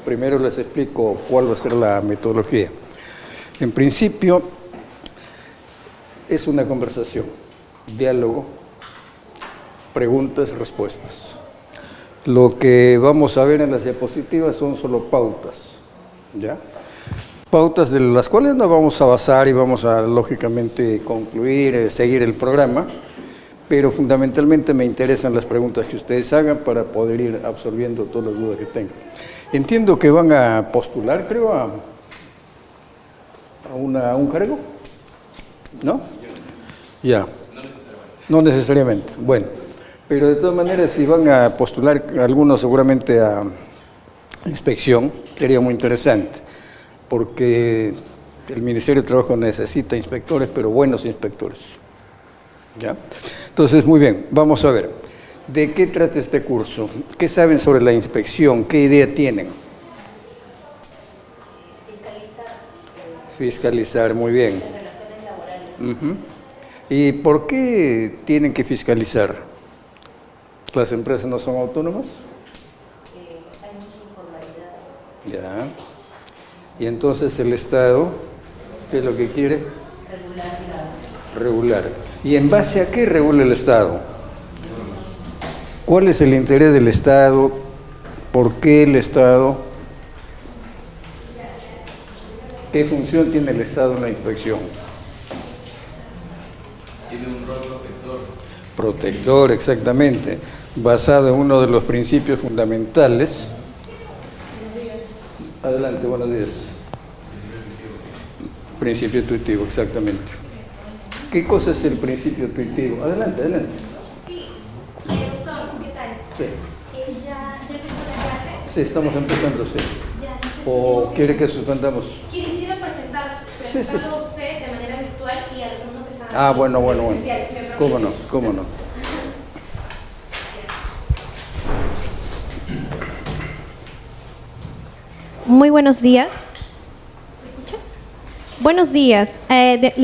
primero les explico cuál va a ser la metodología. En principio, es una conversación, diálogo, preguntas, respuestas. Lo que vamos a ver en las diapositivas son solo pautas, ¿ya? Pautas de las cuales nos vamos a basar y vamos a, lógicamente, concluir, seguir el programa, pero fundamentalmente me interesan las preguntas que ustedes hagan para poder ir absorbiendo todas las dudas que tengan. Entiendo que van a postular, creo, a un cargo, ¿no? Ya. No necesariamente. Bueno, pero de todas maneras, si van a postular algunos seguramente a inspección, sería muy interesante, porque el Ministerio de Trabajo necesita inspectores, pero buenos inspectores. ¿Ya? Entonces, muy bien, vamos a ver. ¿De qué trata este curso? ¿Qué saben sobre la inspección? ¿Qué idea tienen? Fiscalizar, muy bien. ¿Y por qué tienen que fiscalizar? ¿Las empresas no son autónomas? Hay mucha informalidad. Ya. Y entonces el Estado, ¿qué es lo que quiere? Regular. ¿Y en base a qué regula el Estado? ¿Cuál es el interés del Estado? ¿Por qué el Estado? ¿Qué función tiene el Estado en la inspección? Tiene un rol protector. Protector, exactamente, basado en uno de los principios fundamentales. Adelante, buenos días. Principio intuitivo, exactamente. ¿Qué cosa es el principio intuitivo? Adelante, adelante. Sí, doctor, ¿qué tal? Sí. ¿Ya empezó la clase? Sí, estamos empezando, sí. Ya, no sé si ¿O quiere que suspendamos? quisiera presentarlo Sí. a usted de manera virtual y a los alumnos que están aquí Bueno. presenciales, si me permite. ¿Cómo no? Muy buenos días. ¿Se escucha? Buenos días.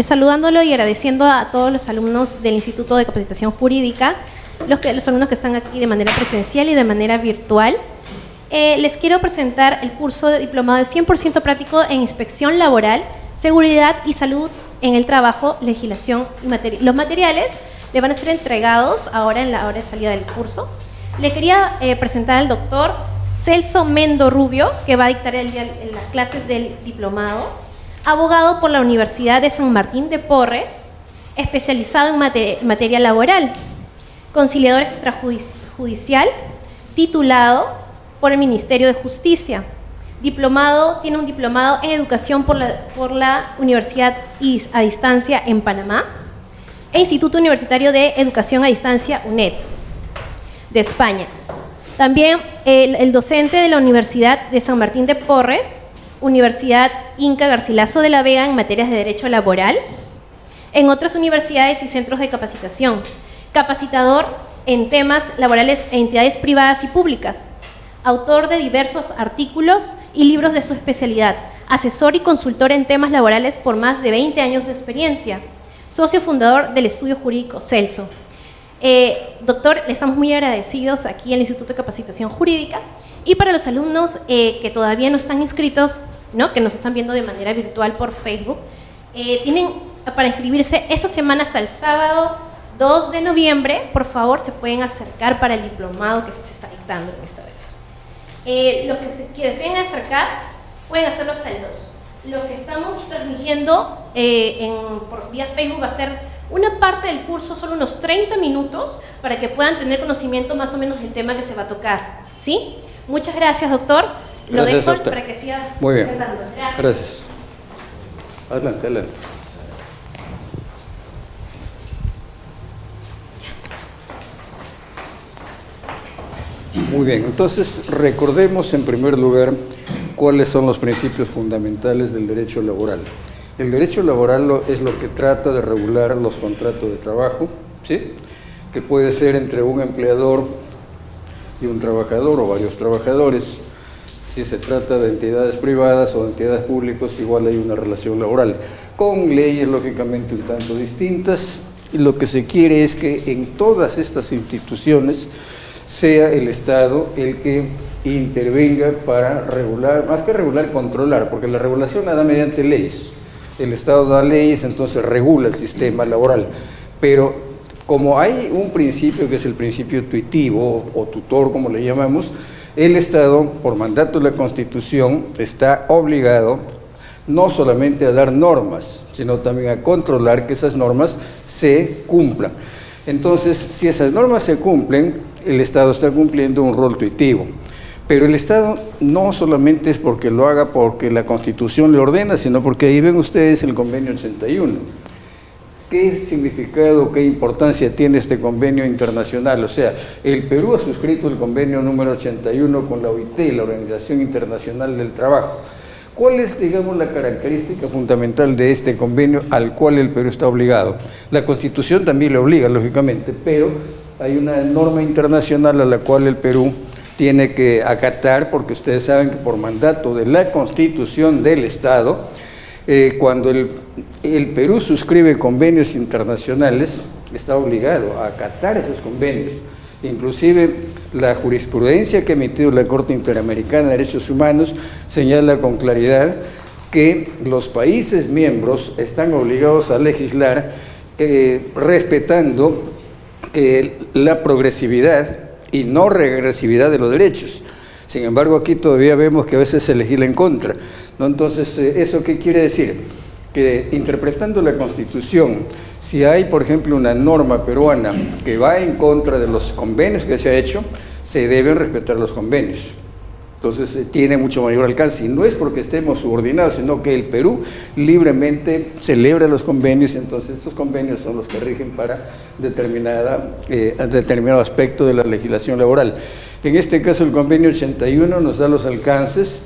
Saludándolo y agradeciendo a todos los alumnos del Instituto de Capacitación Jurídica, los alumnos que están aquí de manera presencial y de manera virtual. Les quiero presentar el curso de diplomado de 100% práctico en inspección laboral, seguridad y salud en el trabajo, legislación y los materiales le van a ser entregados ahora en la hora de salida del curso. Le quería presentar al doctor Celso Mendo Rubio, que va a dictar las clases del diplomado, abogado por la Universidad de San Martín de Porres, especializado en materia laboral, conciliador extrajudicial, titulado por el Ministerio de Justicia, tiene un diplomado en educación por la Universidad a Distancia en Panamá e Instituto Universitario de Educación a Distancia UNED de España. También el docente de la Universidad de San Martín de Porres, Universidad Inca Garcilaso de la Vega en materias de derecho laboral, en otras universidades y centros de capacitación, capacitador en temas laborales e entidades privadas y públicas, autor de diversos artículos y libros de su especialidad, asesor y consultor en temas laborales por más de 20 años de experiencia, socio fundador del estudio jurídico Celso. Doctor, le estamos muy agradecidos aquí en el Instituto de Capacitación Jurídica, y para los alumnos que todavía no están inscritos, ¿no?, que nos están viendo de manera virtual por Facebook, tienen para inscribirse esta semana hasta el sábado 2 de noviembre, por favor, se pueden acercar para el diplomado que se está dictando esta vez. Los que deseen acercar pueden hacerlo hasta el 2. Lo que estamos transmitiendo por vía Facebook va a ser una parte del curso, solo unos 30 minutos, para que puedan tener conocimiento más o menos del tema que se va a tocar. ¿Sí? Muchas gracias, doctor. Lo dejo para que siga presentando. Gracias. Adelante, adelante. Muy bien, entonces recordemos en primer lugar cuáles son los principios fundamentales del derecho laboral. El derecho laboral es lo que trata de regular los contratos de trabajo, ¿sí?, que puede ser entre un empleador y un trabajador o varios trabajadores. Si se trata de entidades privadas o de entidades públicas, igual hay una relación laboral, con leyes lógicamente un tanto distintas, y lo que se quiere es que en todas estas instituciones sea el Estado el que intervenga para regular, más que regular, controlar, porque la regulación la da mediante leyes. El Estado da leyes, entonces regula el sistema laboral. Pero como hay un principio que es el principio tuitivo o tutor, como le llamamos, el Estado, por mandato de la Constitución, está obligado no solamente a dar normas, sino también a controlar que esas normas se cumplan. Entonces, si esas normas se cumplen, el Estado está cumpliendo un rol tuitivo. Pero el Estado no solamente es porque lo haga porque la Constitución le ordena, sino porque ahí ven ustedes el convenio 81. ¿Qué significado, qué importancia tiene este convenio internacional? O sea, el Perú ha suscrito el convenio número 81 con la OIT, la Organización Internacional del Trabajo. ¿Cuál es, digamos, la característica fundamental de este convenio al cual el Perú está obligado? La Constitución también le obliga, lógicamente, pero hay una norma internacional a la cual el Perú tiene que acatar, porque ustedes saben que por mandato de la Constitución del Estado, cuando el Perú suscribe convenios internacionales, está obligado a acatar esos convenios. Inclusive la jurisprudencia que ha emitido la Corte Interamericana de Derechos Humanos señala con claridad que los países miembros están obligados a legislar respetando la progresividad y no regresividad de los derechos. Sin embargo, aquí todavía vemos que a veces se legisla en contra, ¿no? Entonces, ¿eso qué quiere decir? Que interpretando la Constitución, si hay, por ejemplo, una norma peruana que va en contra de los convenios que se ha hecho, se deben respetar los convenios. Entonces, tiene mucho mayor alcance, y no es porque estemos subordinados, sino que el Perú libremente celebra los convenios, y entonces estos convenios son los que rigen para determinado aspecto de la legislación laboral. En este caso, el convenio 81 nos da los alcances,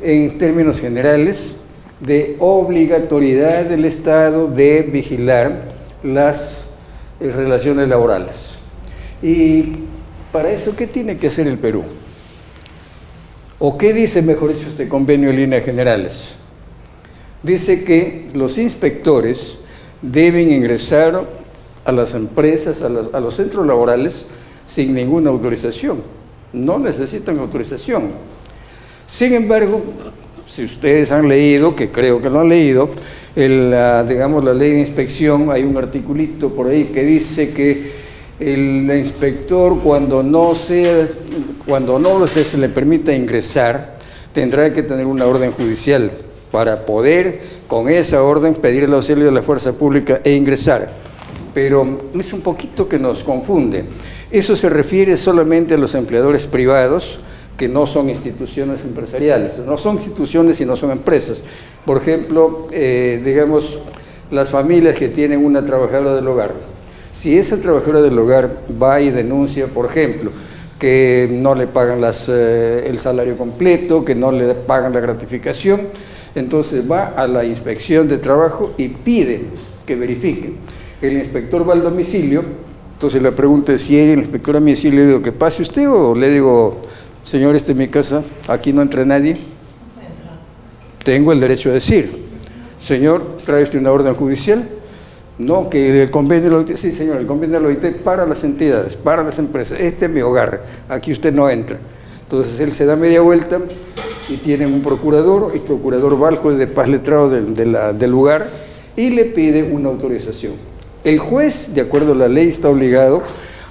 en términos generales, de obligatoriedad del Estado de vigilar las relaciones laborales. Y para eso, ¿qué tiene que hacer el Perú? ¿O qué dice, mejor dicho, este convenio en líneas generales? Dice que los inspectores deben ingresar a las empresas, a los centros laborales, sin ninguna autorización. No necesitan autorización. Sin embargo, si ustedes han leído, que creo que lo han leído, digamos, la ley de inspección, hay un articulito por ahí que dice que el inspector, cuando no se le permita ingresar, tendrá que tener una orden judicial para poder, con esa orden, pedir el auxilio de la fuerza pública e ingresar. Pero es un poquito que nos confunde. Eso se refiere solamente a los empleadores privados, que no son instituciones empresariales, no son instituciones y no son empresas. Por ejemplo, digamos, las familias que tienen una trabajadora del hogar. Si esa trabajadora del hogar va y denuncia, por ejemplo, que no le pagan el salario completo, que no le pagan la gratificación, entonces va a la inspección de trabajo y pide que verifiquen. El inspector va al domicilio, entonces le pregunta si el inspector a domicilio, le digo que pase usted, o le digo, señor, esta es mi casa, aquí no entra nadie. Tengo el derecho a decir, señor, ¿trae usted una orden judicial? No, que el convenio de la OIT, sí señor, el convenio de la OIT para las entidades, para las empresas, este es mi hogar, aquí usted no entra. Entonces él se da media vuelta y tiene un procurador, y el procurador va al juez de paz letrado del lugar y le pide una autorización. El juez, de acuerdo a la ley, está obligado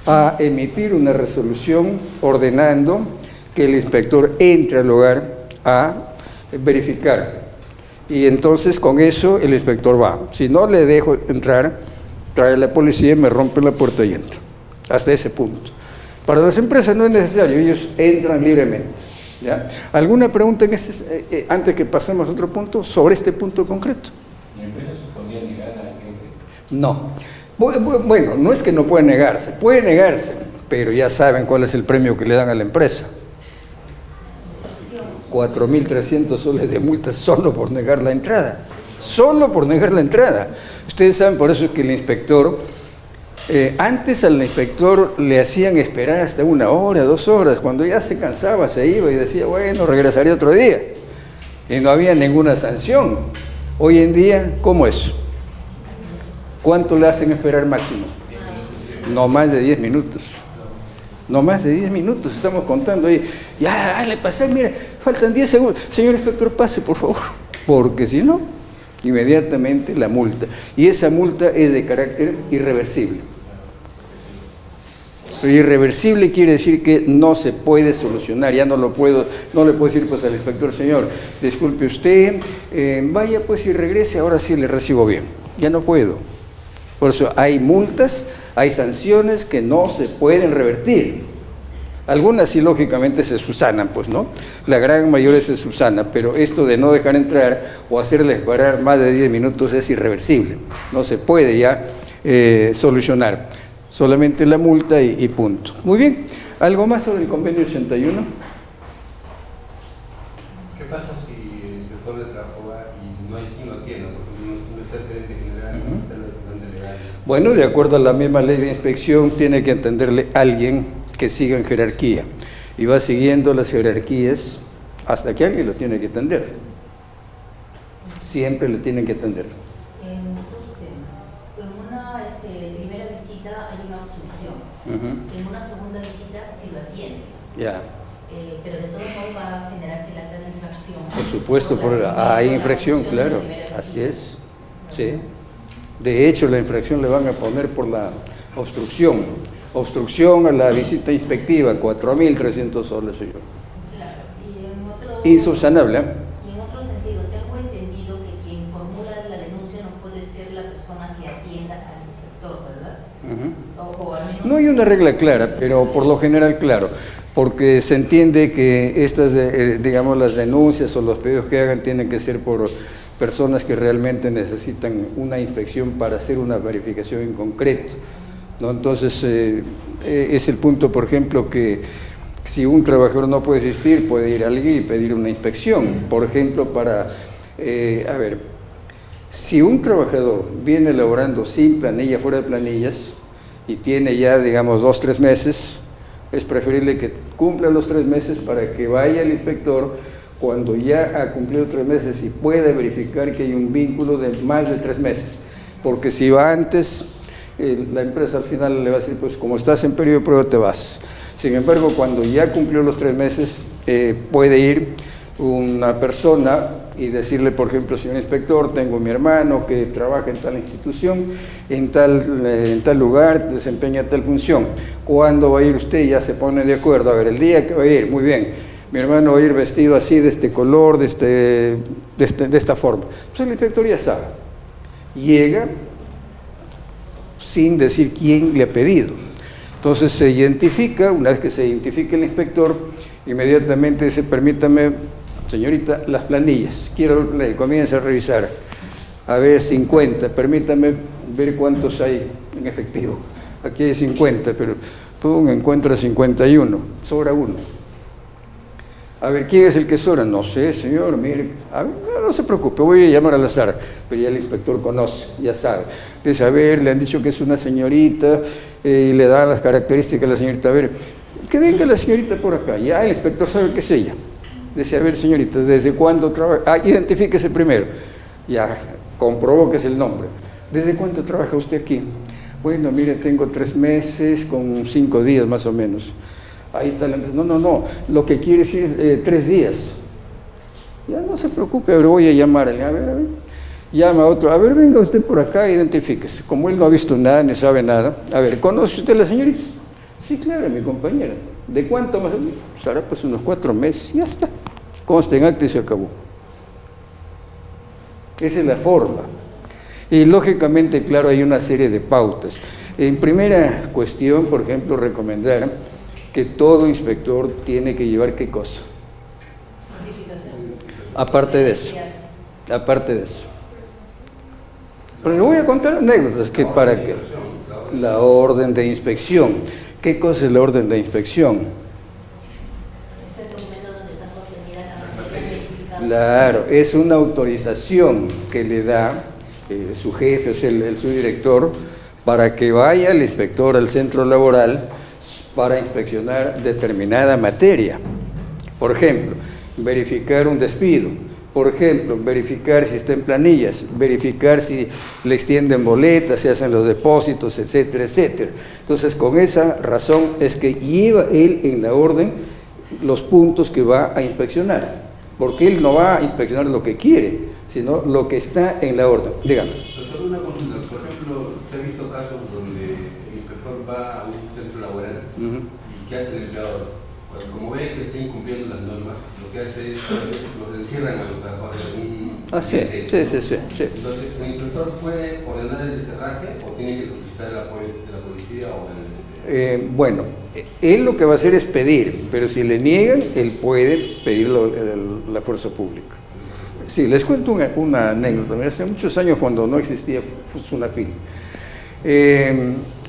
a emitir una resolución ordenando que el inspector entre al hogar a verificar. Y entonces con eso el inspector va. Si no le dejo entrar, trae a la policía y me rompe la puerta y entra. Hasta ese punto. Para las empresas no es necesario, ellos entran libremente. ¿Ya? ¿Alguna pregunta antes que pasemos a otro punto sobre este punto concreto? ¿La empresa se podría negar a la agencia? No. Bueno, no es que no puede negarse, pero ya saben cuál es el premio que le dan a la empresa. 4.300 soles de multa solo por negar la entrada. Solo por negar la entrada. Ustedes saben, por eso es que el inspector, antes al inspector le hacían esperar hasta 1 hora, 2 horas. Cuando ya se cansaba, se iba y decía, bueno, regresaré otro día. Y no había ninguna sanción. Hoy en día, ¿cómo es? ¿Cuánto le hacen esperar máximo? No más de 10 minutos. No más de 10 minutos, estamos contando ahí. Ya, le pasé, mire, faltan 10 segundos. Señor inspector, pase, por favor. Porque si no, inmediatamente la multa. Y esa multa es de carácter irreversible. Irreversible quiere decir que no se puede solucionar, ya no le puedo decir pues al inspector, señor, disculpe usted, vaya pues y regrese, ahora sí le recibo bien. Ya no puedo. Por eso hay multas, hay sanciones que no se pueden revertir. Algunas sí lógicamente se subsanan, pues, ¿no? La gran mayoría se subsana, pero esto de no dejar entrar o hacerles parar más de 10 minutos es irreversible. No se puede ya solucionar. Solamente la multa y punto. Muy bien. ¿Algo más sobre el convenio 81? ¿Qué pasa si el inspector de trabajo va y no hay quien lo atienda? Porque no está el gerente general, no está el representante legal. Bueno, de acuerdo a la misma ley de inspección, tiene que atenderle alguien que siga en jerarquía. Y va siguiendo las jerarquías hasta que alguien lo tiene que atender. Siempre le tienen que atender. Primera visita hay una obstrucción. En una segunda visita sí lo atiende. Ya. Pero de todos modos va a generarse el acta de infracción. Por supuesto, hay infracción, claro. Así es. Sí. De hecho, la infracción le van a poner por la obstrucción. Obstrucción a la visita inspectiva, 4.300 soles, señor. Claro. Y en otro... Insubsanable. Y en otro sentido, tengo entendido que quien formula la denuncia no puede ser la persona que atienda al inspector, ¿verdad? O al menos... No hay una regla clara, pero por lo general claro, porque se entiende que estas, digamos, las denuncias o los pedidos que hagan tienen que ser por personas que realmente necesitan una inspección para hacer una verificación en concreto, ¿no? Entonces, es el punto, por ejemplo, que si un trabajador no puede asistir, puede ir a alguien y pedir una inspección, por ejemplo, para, si un trabajador viene elaborando sin planilla, fuera de planillas, y tiene ya, digamos, 2 o 3 meses, es preferible que cumpla los 3 meses para que vaya el inspector cuando ya ha cumplido 3 meses y pueda verificar que hay un vínculo de más de 3 meses. Porque si va antes, la empresa al final le va a decir, pues como estás en periodo de prueba te vas. Sin embargo, cuando ya cumplió los 3 meses, puede ir una persona y decirle, por ejemplo, señor inspector, tengo mi hermano que trabaja en tal institución, en tal lugar, desempeña tal función. ¿Cuándo va a ir usted? Ya se pone de acuerdo. A ver, el día que va a ir, muy bien, mi hermano va a ir vestido así, de este color, de esta forma. Pues el inspector ya sabe. Llega sin decir quién le ha pedido. Entonces se identifica, una vez que se identifica el inspector, inmediatamente dice, permítame, señorita, las planillas, quiero que comience a revisar. A ver, 50, permítame ver cuántos hay en efectivo. Aquí hay 50, pero pum, encuentra 51, sobra uno. A ver, ¿quién es el que sobra? No sé, señor, mire, a ver, no se preocupe, voy a llamar al azar, pero ya el inspector conoce, ya sabe. Dice, a ver, le han dicho que es una señorita, y le da las características a la señorita, a ver, que venga la señorita por acá, ya el inspector sabe que es ella. Dice, a ver, señorita, ¿desde cuándo trabaja? Ah, identifíquese primero. Ya, comprobó que es el nombre. ¿Desde cuánto trabaja usted aquí? Bueno, mire, tengo 3 meses con 5 días más o menos. Ahí está la empresa. No, lo que quiere decir 3 días. Ya no se preocupe, pero voy a llamarle. A ver. Llama a otro. A ver, venga usted por acá, identifíquese. Como él no ha visto nada, ni sabe nada. A ver, ¿conoce usted a la señorita? Sí, claro, mi compañera. ¿De cuánto más o menos? Será pues unos 4 meses. Ya está. Consta en acta y se acabó. Esa es la forma. Y lógicamente, claro, hay una serie de pautas. En primera cuestión, por ejemplo, recomendar que todo inspector tiene que llevar ¿qué cosa? Notificación. Aparte de eso. Pero le voy a contar anécdotas que para que la orden de inspección. ¿Qué cosa es la orden de inspección? Es el documento donde está contenida la materia verificada. Claro, es una autorización que le da su jefe, es el subdirector, para que vaya el inspector al centro laboral para inspeccionar determinada materia. Por ejemplo, verificar un despido, Por ejemplo, verificar si está en planillas, verificar si le extienden boletas, si hacen los depósitos, etcétera, etcétera. Entonces, con esa razón es que lleva él en la orden los puntos que va a inspeccionar, porque él no va a inspeccionar lo que quiere, sino lo que está en la orden. Dígame. Doctor, una consulta. Por ejemplo, se ha visto casos donde el inspector va a un centro laboral y ¿qué hace el empleador? Pues como ve que está incumpliendo las normas, lo que hace es los encierran a los trabajadores en un... Sí. Entonces, ¿el inspector puede ordenar el descerraje o tiene que solicitar el apoyo de la policía o del... Bueno, él lo que va a hacer es pedir, pero si le niegan, él puede pedirlo a la fuerza pública. Sí, les cuento una anécdota. Mira, hace muchos años, cuando no existía Funafil,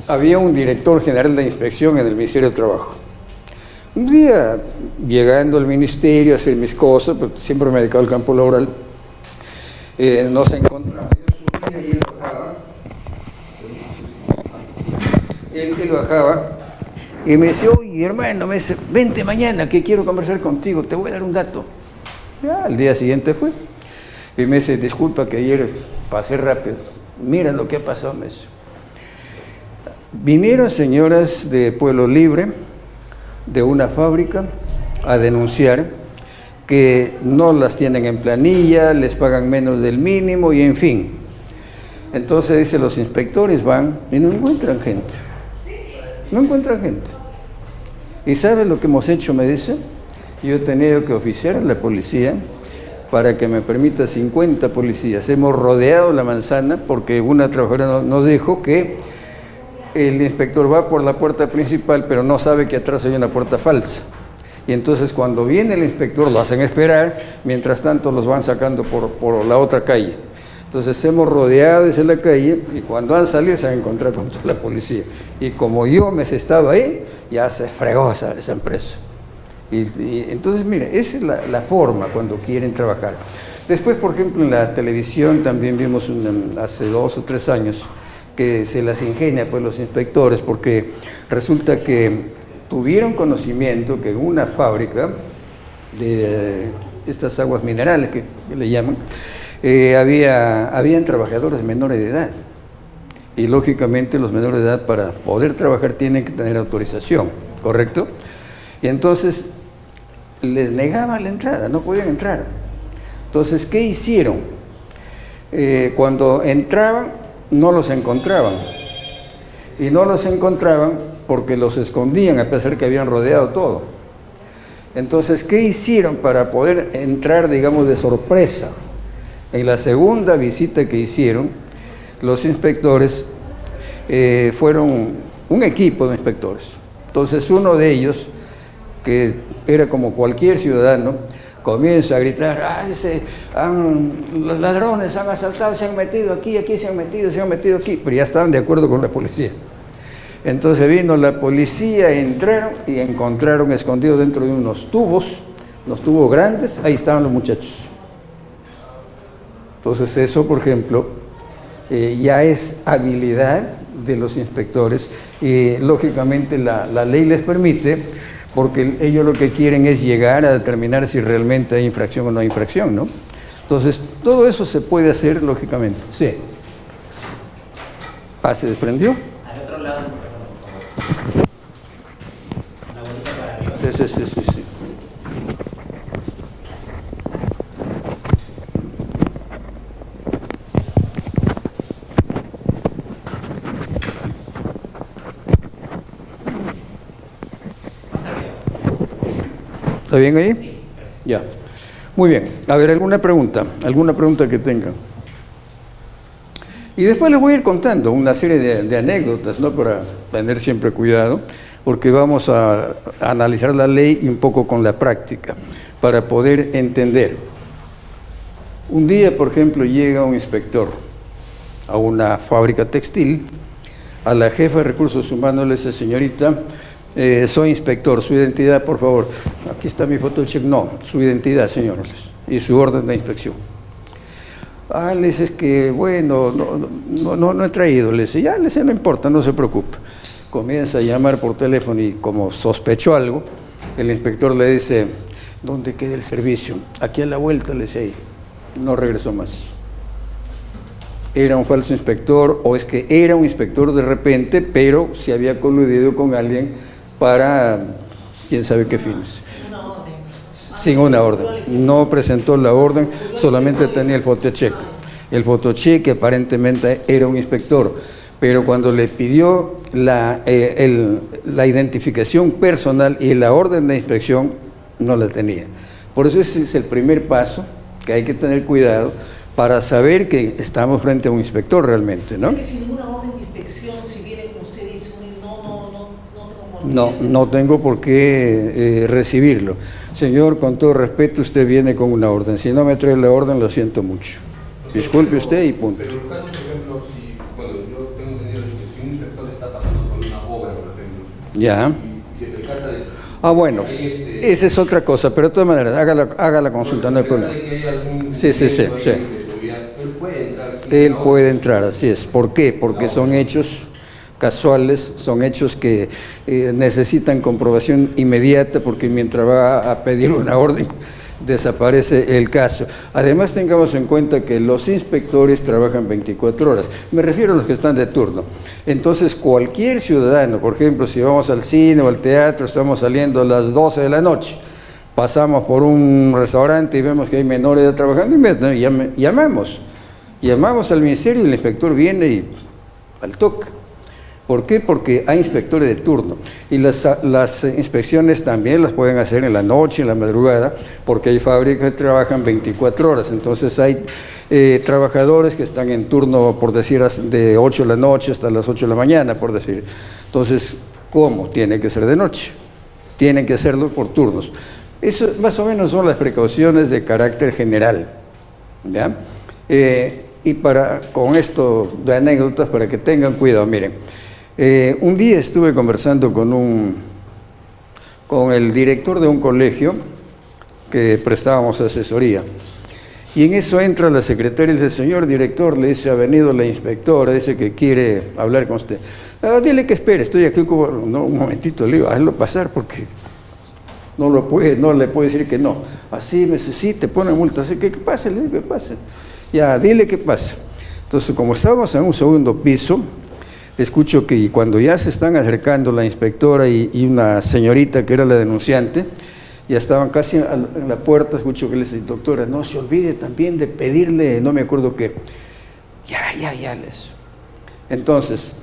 había un director general de inspección en el Ministerio de Trabajo. Un día, llegando al ministerio a hacer mis cosas, pues siempre me he dedicado al campo laboral, nos encontramos. Yo subía y él bajaba. Él bajaba y me decía, oye, hermano, me dice, vente mañana que quiero conversar contigo, te voy a dar un dato. Ya, al día siguiente fue. Y me dice, disculpa que ayer pasé rápido. Mira lo que ha pasado, me dice. Vinieron señoras de Pueblo Libre, de una fábrica, a denunciar que no las tienen en planilla, les pagan menos del mínimo y en fin. Entonces dice, los inspectores van y no encuentran gente. No encuentran gente. ¿Y sabe lo que hemos hecho? Me dice, yo he tenido que oficiar a la policía para que me permita 50 policías. Hemos rodeado la manzana porque una trabajadora nos dijo que el inspector va por la puerta principal, pero no sabe que atrás hay una puerta falsa. Y entonces cuando viene el inspector lo hacen esperar, mientras tanto los van sacando por la otra calle. Entonces hemos rodeado esa la calle y cuando han salido se han encontrado con toda la policía. Y como yo me he estado ahí, ya se fregó esa empresa. Y entonces, mire, esa es la forma cuando quieren trabajar. Después, por ejemplo, en la televisión también vimos hace 2 o 3 años que se las ingenia pues los inspectores, porque resulta que tuvieron conocimiento que en una fábrica de estas aguas minerales que le llaman, habían trabajadores menores de edad. Y lógicamente los menores de edad para poder trabajar tienen que tener autorización, ¿correcto? Y entonces les negaban la entrada, no podían entrar. Entonces, ¿qué hicieron? Cuando entraban, no los encontraban. Y no los encontraban porque los escondían, a pesar que habían rodeado todo. Entonces, ¿qué hicieron para poder entrar, digamos, de sorpresa? En la segunda visita que hicieron, los inspectores fueron un equipo de inspectores. Entonces, uno de ellos, que era como cualquier ciudadano, comienza a gritar, los ladrones han asaltado, se han metido aquí se han metido aquí, pero ya estaban de acuerdo con la policía. Entonces vino la policía, entraron y encontraron escondidos dentro de unos tubos grandes, ahí estaban los muchachos. Entonces eso, por ejemplo, ya es habilidad de los inspectores y lógicamente la ley les permite, porque ellos lo que quieren es llegar a determinar si realmente hay infracción o no hay infracción, ¿no? Entonces, todo eso se puede hacer, lógicamente. Sí. ¿Se desprendió? Al otro lado, por favor. Una bolita para arriba. Sí. ¿Está bien ahí? Sí. Ya. Muy bien. A ver, ¿alguna pregunta que tengan? Y después les voy a ir contando una serie de anécdotas, ¿no? Para tener siempre cuidado, porque vamos a analizar la ley y un poco con la práctica, para poder entender. Un día, por ejemplo, llega un inspector a una fábrica textil, a la jefa de recursos humanos le dice, señorita, soy inspector, su identidad, por favor. Aquí está mi foto del cheque. No, su identidad, señores, y su orden de inspección. Le dice, es que, bueno, no he traído. Le dice, le dice, no importa, no se preocupe. Comienza a llamar por teléfono y como sospechó algo, el inspector le dice, ¿dónde queda el servicio? Aquí a la vuelta, le dice ahí. no regresó más. Era un falso inspector, o es que era un inspector de repente, pero se había coludido con alguien para quién sabe qué fines. Sin una orden. No presentó la orden, solamente tenía el fotocheque. El fotocheque aparentemente era un inspector, pero cuando le pidió la identificación personal y la orden de inspección, no la tenía. Por eso ese es el primer paso, que hay que tener cuidado para saber que estamos frente a un inspector realmente, ¿no? O sea que sin ninguna orden de inspección, si viene, como usted dice, no tengo por qué. No tengo por qué recibirlo. Señor, con todo respeto, usted viene con una orden. Si no me trae la orden, lo siento mucho. Disculpe usted y punto. Pero el caso, por ejemplo, yo tengo entendido que si un inspector está pasando por una obra, por ejemplo, Ya. y se percata de eso. Bueno, esa es otra cosa, pero de todas maneras, haga la consulta, no hay problema. Sí. Él puede entrar. Él puede entrar, así es. ¿Por qué? Porque son hechos casuales, son hechos que necesitan comprobación inmediata, porque mientras va a pedir una orden, desaparece el caso. Además, tengamos en cuenta que los inspectores trabajan 24 horas. Me refiero a los que están de turno. Entonces, cualquier ciudadano, por ejemplo, si vamos al cine o al teatro, estamos saliendo a las 12 de la noche, pasamos por un restaurante y vemos que hay menores de edad trabajando, llamamos al ministerio y el inspector viene y al toque. ¿Por qué? Porque hay inspectores de turno y las inspecciones también las pueden hacer en la noche, en la madrugada, porque hay fábricas que trabajan 24 horas, entonces hay trabajadores que están en turno, por decir, de 8 de la noche hasta las 8 de la mañana, por decir. Entonces, ¿cómo? Tiene que ser de noche, tienen que hacerlo por turnos. Eso más o menos son las precauciones de carácter general, ¿ya? Y con esto de anécdotas, para que tengan cuidado, miren. Un día estuve conversando con el director de un colegio que prestábamos asesoría, y en eso entra la secretaria y dice: señor director, le dice, ha venido la inspectora, dice que quiere hablar con usted. Dile que espere, estoy aquí, un momentito, le digo, hazlo pasar porque no le puede decir que no. Así me dice: sí, te pone multa, así que pase, le digo que pase. Ya, dile que pase. Entonces, como estábamos en un segundo piso, escucho que cuando ya se están acercando la inspectora y una señorita que era la denunciante, ya estaban casi en la puerta, escucho que le dice: doctora, no se olvide también de pedirle, no me acuerdo qué. Ya, les. Entonces,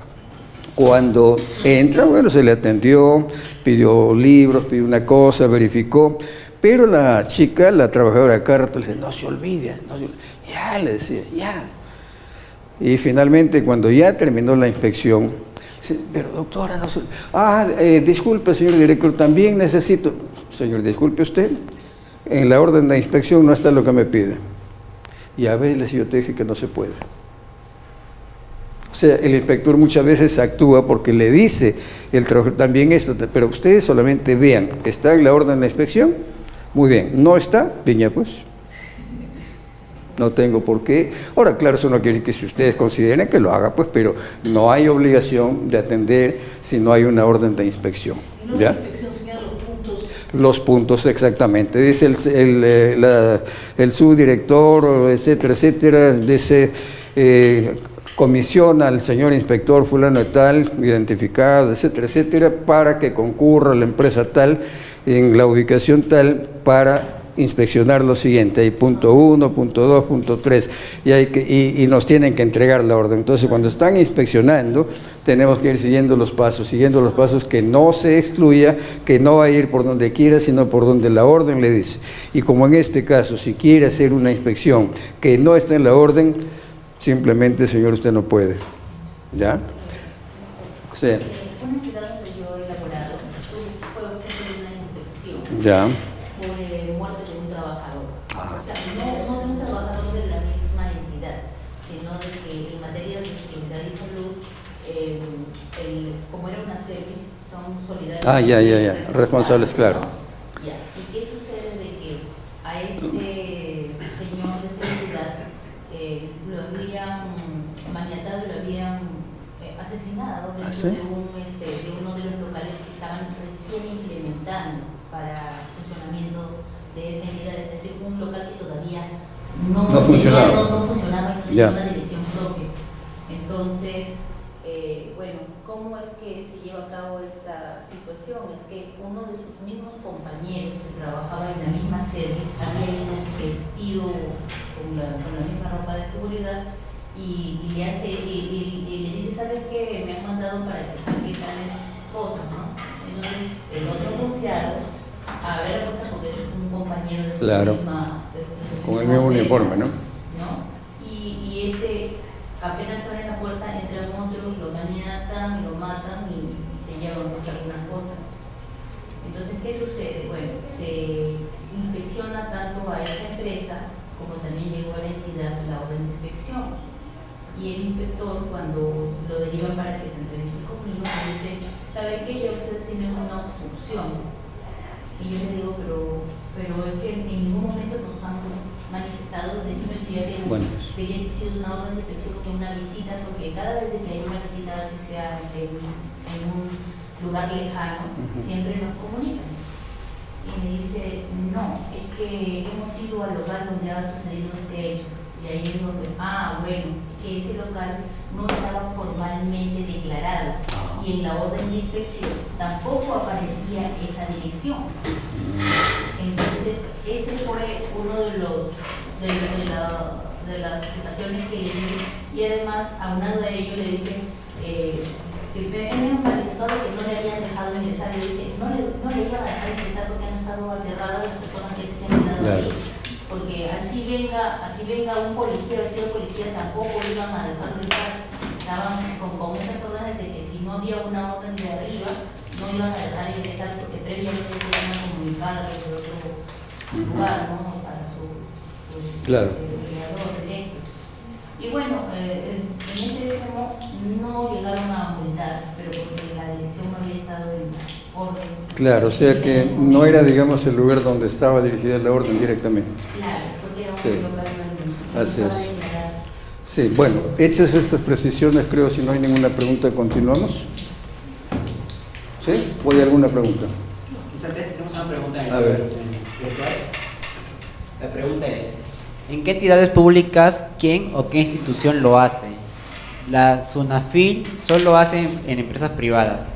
cuando entra, bueno, se le atendió, pidió libros, pidió una cosa, verificó, pero la chica, la trabajadora de carta, le dice: no se olvide, ya, le decía, ya. Y finalmente, cuando ya terminó la inspección, dice: pero doctora, no sé. Disculpe, señor director, también necesito. Señor, disculpe usted, en la orden de inspección no está lo que me pide. Y a veces yo te dije que no se puede. O sea, el inspector muchas veces actúa porque le dice el trabajador también esto, pero ustedes solamente vean, ¿está en la orden de inspección? Muy bien, ¿no está? Piña, pues. No tengo por qué. Ahora, claro, eso no quiere decir que si ustedes consideren que lo haga, pues, pero no hay obligación de atender si no hay una orden de inspección. ¿Y no ¿Ya? la inspección señala los puntos? Los puntos, exactamente. Dice el subdirector, etcétera, dice, comisiona al señor inspector fulano de tal, identificado, etcétera, para que concurra la empresa tal, en la ubicación tal, para inspeccionar lo siguiente. Hay punto 1, punto 2, punto 3, y nos tienen que entregar la orden. Entonces, cuando están inspeccionando, tenemos que ir siguiendo los pasos, que no se excluya, que no va a ir por donde quiera, sino por donde la orden le dice. Y como en este caso, si quiere hacer una inspección que no está en la orden, simplemente, señor, usted no puede. ¿Ya? Sí. Una entidad que yo he elaborado fue objeto de una inspección. Ya. Por muerte de un trabajador. O sea, no de un trabajador de la misma entidad, sino de que en materia de seguridad y salud, como era una service, son solidarios. Ya. Responsables, claro. Ya. ¿Y qué sucede de que a este señor de seguridad lo habían maniatado, lo habían asesinado dentro ¿sí? de uno de los locales que estaban recién implementando para funcionamiento de esa entidad, es decir, un local que todavía No funcionaba. no funcionaba y no Ya. tenía una dirección propia. Entonces, bueno, ¿cómo es que se lleva a cabo esta situación? Es que uno de sus mismos compañeros que trabajaba en la misma service había ido vestido con la misma ropa de seguridad y le dice, ¿sabes qué? Me han mandado para que saque tales cosas, ¿no? Entonces, el otro confiado abre la puerta porque es un compañero de su Claro. misma Con el mismo uniforme, ¿no? Y apenas abre la puerta, entran otros, lo maniatan, lo matan y se llevan pues, algunas cosas. Entonces, ¿qué sucede? Bueno, se inspecciona tanto a esa empresa como también llegó a la entidad la orden de inspección. Y el inspector, cuando lo deriva para que se entreviste conmigo, me dice, ¿sabe qué? Ya ustedes tienen una obstrucción. Y yo le digo, pero es que en ningún momento nos han manifestado de necesidad de que haya existido una orden de inspección ni una visita, porque cada vez que hay una visita, así sea en un lugar lejano, siempre nos comunican. Y me dice, no, es que hemos ido al lugar donde ha sucedido este hecho. Y ahí digo, bueno, que ese local no estaba formalmente declarado y en la orden de inspección tampoco aparecía esa dirección. Entonces, ese fue uno de las explicaciones que le di y además, aunado a ello, le dije que me han manifestado que no le habían dejado ingresar. Le dije, no le iban a dejar ingresar porque han estado aterradas las personas que se han quedado ahí. Porque así venga un policía, o sido policía, tampoco iban a dejarlo entrar. Estaban con esas órdenes de que si no había una orden de arriba, no iban a dejar ingresar porque previamente se iban a comunicar desde otro lugar, ¿no? Para su empleador directo. Y bueno, en ese extremo no llegaron a multar, pero porque la dirección no había estado en orden. Claro, o sea que no era, digamos, el lugar donde estaba dirigida la orden directamente. Claro, porque era un local de así es. Sí, bueno, hechas estas precisiones, creo, si no hay ninguna pregunta, continuamos. ¿Sí? ¿O hay alguna pregunta? Tenemos una pregunta. A ver. La pregunta es, ¿en qué entidades públicas quién o qué institución lo hace? La SUNAFIL solo hace en empresas privadas.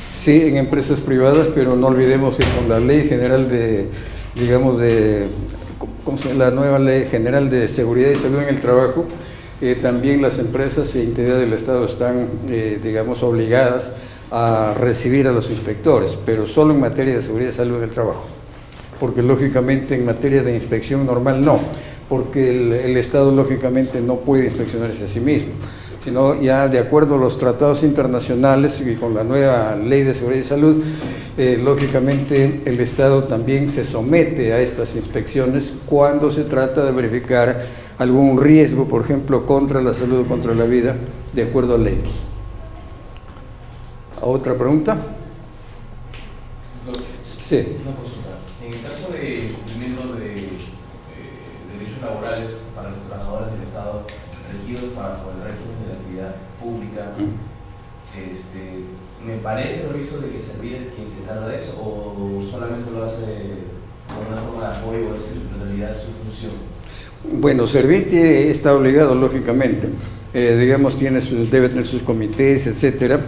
Sí, en empresas privadas, pero no olvidemos que con la Ley General de, digamos, la nueva Ley General de Seguridad y Salud en el Trabajo, también las empresas e entidades del Estado están, digamos, obligadas a recibir a los inspectores, pero solo en materia de seguridad y salud en el trabajo, porque lógicamente en materia de inspección normal no, porque el Estado lógicamente no puede inspeccionarse a sí mismo, sino ya de acuerdo a los tratados internacionales y con la nueva Ley de Seguridad y Salud, lógicamente el Estado también se somete a estas inspecciones cuando se trata de verificar algún riesgo, por ejemplo, contra la salud o contra la vida, de acuerdo a ley. ¿Otra pregunta? Sí. Una consulta. En el caso de cumplimiento de derechos laborales para los trabajadores del Estado regidos bajo el régimen de la actividad pública, me parece lo visto de que Servir es quien se encarga de eso, o solamente lo hace como una forma de apoyo, o es en realidad su función. Bueno, Servir está obligado, lógicamente, digamos, debe tener sus comités, etcétera.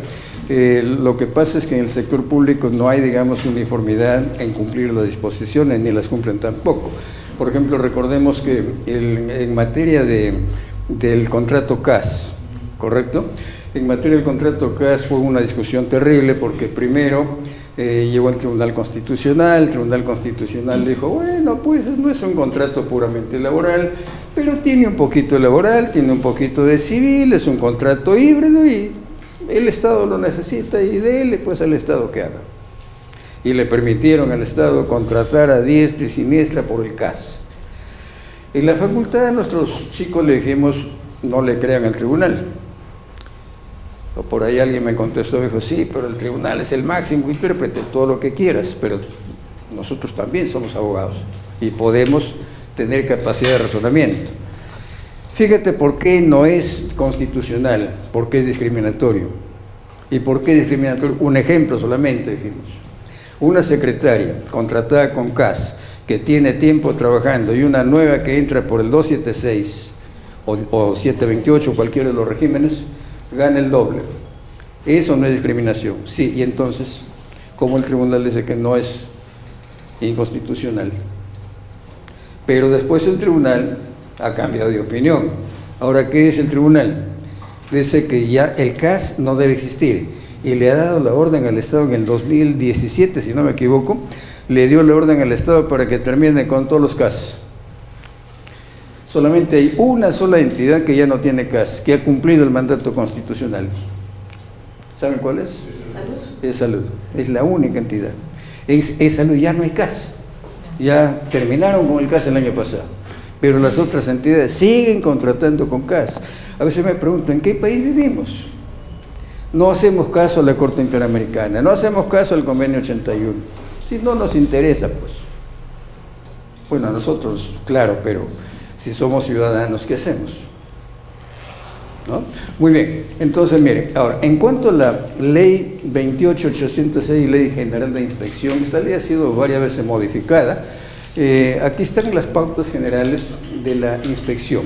Lo que pasa es que en el sector público no hay, digamos, uniformidad en cumplir las disposiciones, ni las cumplen tampoco. Por ejemplo, recordemos que en materia del contrato CAS, ¿correcto? En materia del contrato CAS fue una discusión terrible porque primero llegó al Tribunal Constitucional, el Tribunal Constitucional dijo, bueno, pues no es un contrato puramente laboral, pero tiene un poquito laboral, tiene un poquito de civil, es un contrato híbrido y el Estado lo necesita y dele pues al Estado que haga. Y le permitieron al Estado contratar a diestra y siniestra por el CAS. En la facultad a nuestros chicos le dijimos, no le crean al tribunal. O por ahí alguien me contestó, dijo, sí, pero el tribunal es el máximo intérprete, todo lo que quieras, pero nosotros también somos abogados y podemos tener capacidad de razonamiento. Fíjate por qué no es constitucional, por qué es discriminatorio. ¿Y por qué es discriminatorio? Un ejemplo solamente, dijimos. Una secretaria contratada con CAS que tiene tiempo trabajando y una nueva que entra por el 276 o 728, cualquiera de los regímenes, gana el doble. Eso no es discriminación. Sí, y entonces, ¿cómo el tribunal dice que no es inconstitucional? Pero después el tribunal ha cambiado de opinión. Ahora, ¿qué dice el tribunal? Dice que ya el CAS no debe existir y le ha dado la orden al Estado en el 2017, si no me equivoco, le dio la orden al Estado para que termine con todos los CAS. Solamente hay una sola entidad que ya no tiene CAS, que ha cumplido el mandato constitucional. ¿Saben cuál es? Salud. Es Salud. Es la única entidad. Es Salud, ya no hay CAS. Ya terminaron con el CAS el año pasado. Pero las otras entidades siguen contratando con CAS. A veces me pregunto, ¿en qué país vivimos? No hacemos caso a la Corte Interamericana, no hacemos caso al Convenio 81. Si no nos interesa, pues. Bueno, a nosotros, claro, pero si somos ciudadanos, ¿qué hacemos? ¿No? Muy bien, entonces miren, ahora, en cuanto a la ley 28.806, Ley General de Inspección, esta ley ha sido varias veces modificada. Aquí están las pautas generales de la inspección.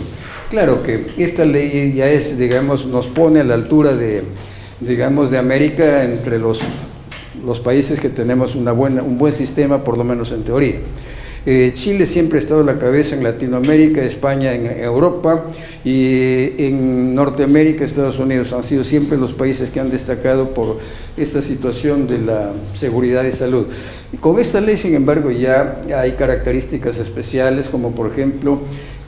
Claro que esta ley ya es, digamos, nos pone a la altura de, digamos, de América entre los países que tenemos un buen sistema, por lo menos en teoría. Chile siempre ha estado a la cabeza en Latinoamérica, España en Europa y en Norteamérica, Estados Unidos han sido siempre los países que han destacado por esta situación de la seguridad y salud. Y con esta ley, sin embargo, ya hay características especiales, como por ejemplo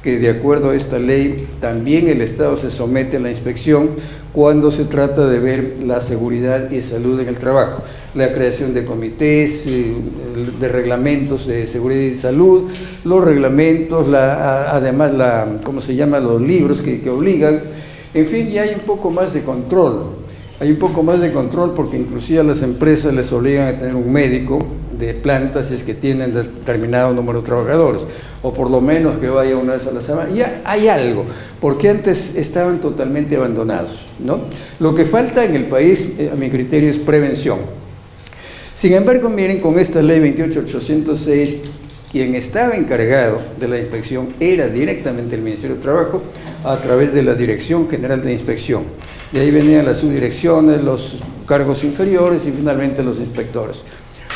que de acuerdo a esta ley también el Estado se somete a la inspección cuando se trata de ver la seguridad y salud en el trabajo, la creación de comités, de reglamentos de seguridad y salud, los reglamentos, además ¿cómo se llama? Los libros que obligan, en fin, y hay un poco más de control. Hay un poco más de control porque inclusive a las empresas les obligan a tener un médico de planta si es que tienen determinado número de trabajadores, o por lo menos que vaya una vez a la semana. Ya hay algo, porque antes estaban totalmente abandonados, ¿no? Lo que falta en el país, a mi criterio, es prevención. Sin embargo, miren, con esta ley 28.806, quien estaba encargado de la inspección era directamente el Ministerio de Trabajo a través de la Dirección General de Inspección. De ahí venían las subdirecciones, los cargos inferiores y finalmente los inspectores.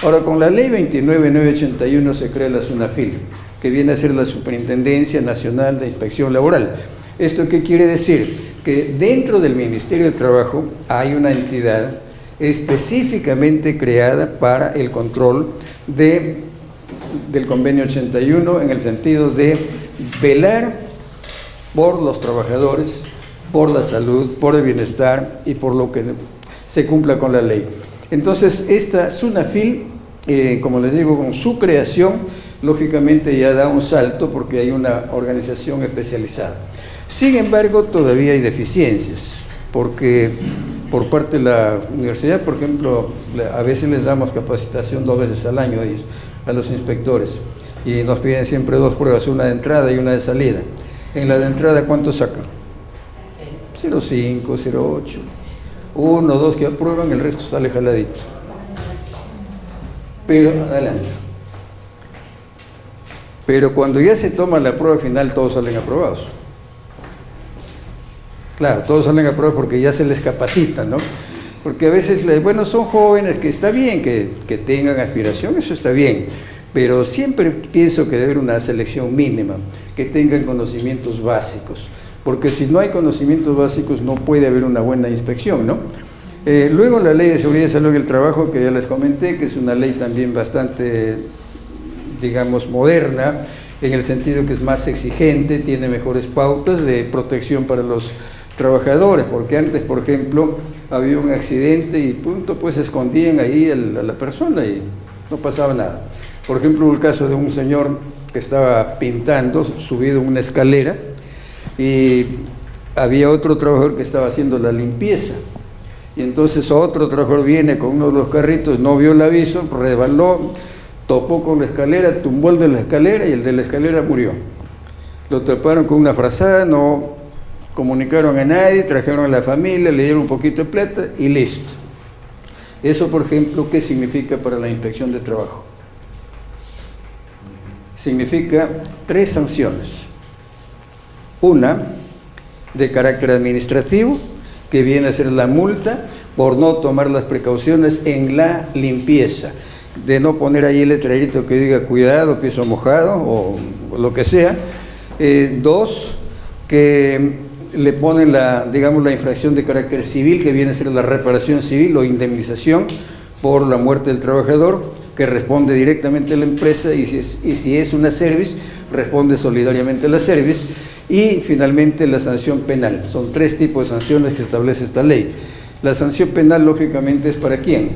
Ahora, con la ley 29.981 se crea la SUNAFIL, que viene a ser la Superintendencia Nacional de Inspección Laboral. ¿Esto qué quiere decir? Que dentro del Ministerio de Trabajo hay una entidad específicamente creada para el control del Convenio 81 en el sentido de velar por los trabajadores, por la salud, por el bienestar y por lo que se cumpla con la ley. Entonces, esta SUNAFIL, como les digo, con su creación, lógicamente ya da un salto porque hay una organización especializada. Sin embargo, todavía hay deficiencias, porque por parte de la universidad, por ejemplo, a veces les damos capacitación 2 veces al año a ellos, a los inspectores, y nos piden siempre 2 pruebas, una de entrada y una de salida. En la de entrada, ¿cuánto sacan? 0,5, 0,8. 1 o 2 que aprueban, el resto sale jaladito. Pero, adelante. Pero cuando ya se toma la prueba final, todos salen aprobados. Claro, todos salen aprobados porque ya se les capacita, ¿no? Porque a veces, bueno, son jóvenes, que está bien que tengan aspiración, eso está bien, pero siempre pienso que debe haber una selección mínima, que tengan conocimientos básicos, porque si no hay conocimientos básicos no puede haber una buena inspección, ¿no? Luego la Ley de Seguridad y Salud en el Trabajo, que ya les comenté, que es una ley también bastante, digamos, moderna, en el sentido que es más exigente, tiene mejores pautas de protección para los trabajadores, porque antes, por ejemplo, había un accidente y punto, pues escondían ahí a la persona y no pasaba nada. Por ejemplo, hubo el caso de un señor que estaba pintando, subido en una escalera, y había otro trabajador que estaba haciendo la limpieza, y entonces otro trabajador viene con uno de los carritos, no vio el aviso, resbaló, topó con la escalera, tumbó el de la escalera y el de la escalera murió. Lo taparon con una frazada, no comunicaron a nadie, trajeron a la familia, le dieron un poquito de plata y listo. Eso, por ejemplo, ¿qué significa para la inspección de trabajo? significa 3 sanciones. Una de carácter administrativo, que viene a ser la multa por no tomar las precauciones en la limpieza, de no poner ahí el letrerito que diga cuidado, piso mojado o lo que sea. 2, que le ponen digamos, la infracción de carácter civil, que viene a ser la reparación civil o indemnización por la muerte del trabajador, que responde directamente a la empresa, y si es una service, responde solidariamente a la service. Y finalmente la sanción penal. Son 3 tipos de sanciones que establece esta ley. La sanción penal, lógicamente, es ¿para quién?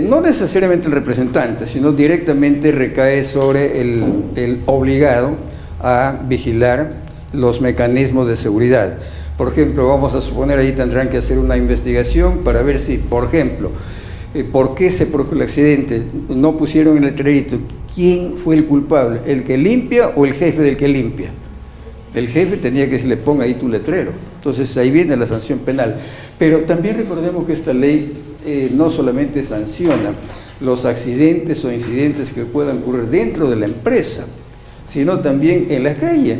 No necesariamente el representante, sino directamente recae sobre el obligado a vigilar los mecanismos de seguridad. Por ejemplo, vamos a suponer, ahí tendrán que hacer una investigación para ver si, por ejemplo, ¿por qué se produjo el accidente? No pusieron el letrerito. ¿Quién fue el culpable? ¿El que limpia o el jefe del que limpia? El jefe tenía que se le ponga ahí tu letrero. Entonces ahí viene la sanción penal. Pero también recordemos que esta ley no solamente sanciona los accidentes o incidentes que puedan ocurrir dentro de la empresa, sino también en la calle.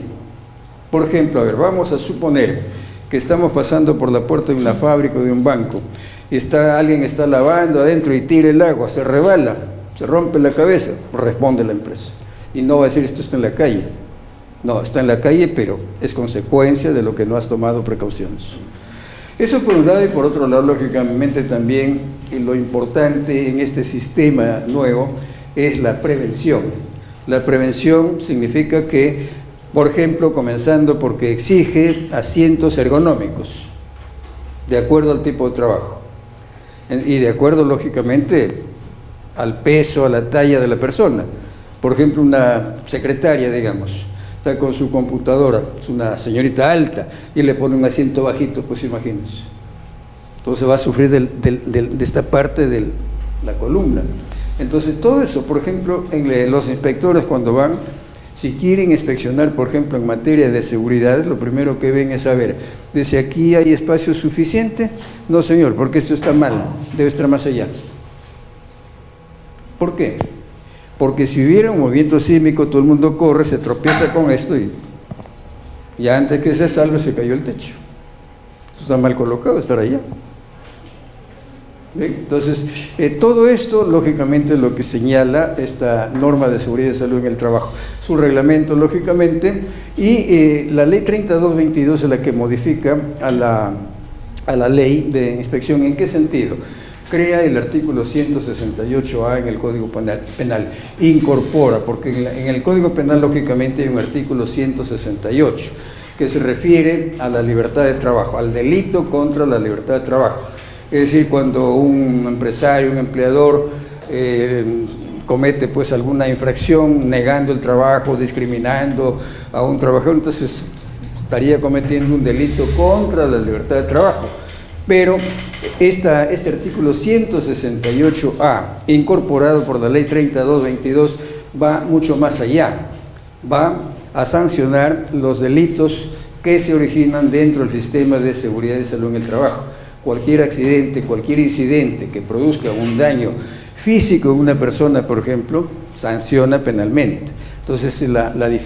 Por ejemplo, a ver, vamos a suponer que estamos pasando por la puerta de una fábrica o de un banco. Alguien está lavando adentro y tira el agua, se rebala, se rompe la cabeza, responde la empresa. Y no va a decir esto está en la calle. No, está en la calle, pero es consecuencia de lo que no has tomado precauciones. Eso por un lado, y por otro lado, lógicamente también lo importante en este sistema nuevo es la prevención. La prevención significa que, por ejemplo, comenzando porque exige asientos ergonómicos, de acuerdo al tipo de trabajo. Y de acuerdo, lógicamente, al peso, a la talla de la persona. Por ejemplo, una secretaria, digamos, está con su computadora, es una señorita alta, y le pone un asiento bajito, pues imagínense. Entonces va a sufrir de esta parte de la columna. Entonces todo eso, por ejemplo, los inspectores cuando van, si quieren inspeccionar, por ejemplo, en materia de seguridad, lo primero que ven es saber, dice, ¿aquí hay espacio suficiente? No, señor, porque esto está mal, debe estar más allá. ¿Por qué? Porque si hubiera un movimiento sísmico, todo el mundo corre, se tropieza con esto y ya antes que se salve se cayó el techo. Esto está mal colocado, estar allá. ¿Bien? Entonces, todo esto, lógicamente, es lo que señala esta norma de seguridad y salud en el trabajo. Su reglamento, lógicamente, y la ley 3222 es la que modifica a la ley de inspección. ¿En qué sentido? Crea el artículo 168A en el Código Penal, incorpora, porque en el Código Penal, lógicamente, hay un artículo 168, que se refiere a la libertad de trabajo, al delito contra la libertad de trabajo. Es decir, cuando un empresario, un empleador comete pues alguna infracción, negando el trabajo, discriminando a un trabajador, entonces estaría cometiendo un delito contra la libertad de trabajo. Pero este artículo 168A, incorporado por la ley 3222, va mucho más allá, va a sancionar los delitos que se originan dentro del sistema de seguridad y salud en el trabajo. Cualquier accidente, cualquier incidente que produzca un daño físico en una persona, por ejemplo, sanciona penalmente. Entonces, la diferencia